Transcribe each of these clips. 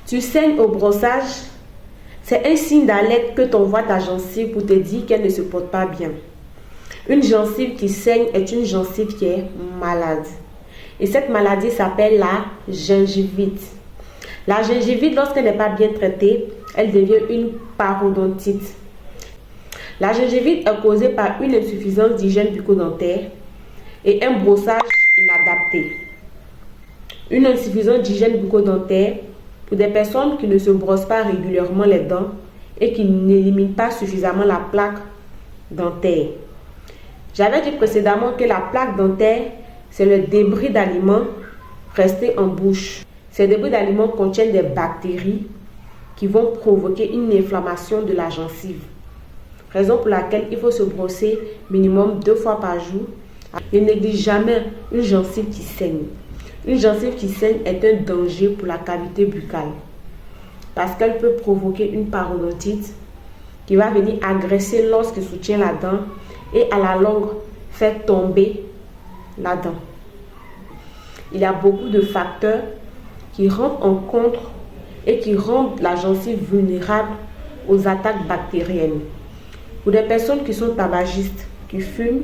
Tu saignes au brossage, c'est un signe d'alerte que t'envoie ta gencive pour te dire qu'elle ne se porte pas bien. Une gencive qui saigne est une gencive qui est malade. Et cette maladie s'appelle la gingivite. La gingivite, lorsqu'elle n'est pas bien traitée, elle devient une parodontite. La gingivite est causée par une insuffisance d'hygiène bucco-dentaire et un brossage inadapté. Une insuffisance d'hygiène bucco-dentaire pour des personnes qui ne se brossent pas régulièrement les dents et qui n'éliminent pas suffisamment la plaque dentaire. J'avais dit précédemment que la plaque dentaire, c'est le débris d'aliments restés en bouche. Ces débris d'aliments contiennent des bactéries qui vont provoquer une inflammation de la gencive. Raison pour laquelle il faut se brosser minimum 2 fois par jour. Ne néglige jamais une gencive qui saigne. Une gencive qui saigne est un danger pour la cavité buccale parce qu'elle peut provoquer une parodontite qui va venir agresser l'os qui soutient la dent et à la longue faire tomber la dent. Il y a beaucoup de facteurs qui rentrent en compte et qui rendent la gencive vulnérable aux attaques bactériennes. Pour des personnes qui sont tabagistes, qui fument,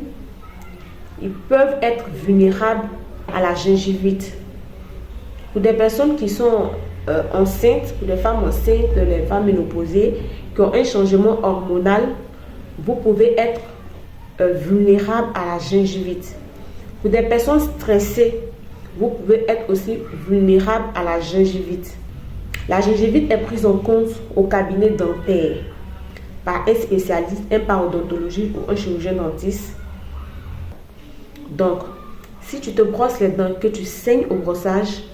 ils peuvent être vulnérables à la gingivite. Pour des personnes qui sont enceintes, pour les femmes enceintes, les femmes ménopausées, qui ont un changement hormonal, vous pouvez être vulnérable à la gingivite. Pour des personnes stressées, vous pouvez être aussi vulnérable à la gingivite. La gingivite est prise en compte au cabinet dentaire par un spécialiste, un parodontologiste ou un chirurgien dentiste. Donc, si tu te brosses les dents, que tu saignes au brossage,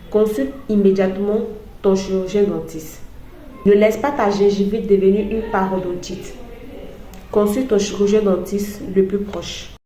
consulte immédiatement ton chirurgien dentiste. Ne laisse pas ta gingivite devenir une parodontite. Consulte ton chirurgien dentiste le plus proche.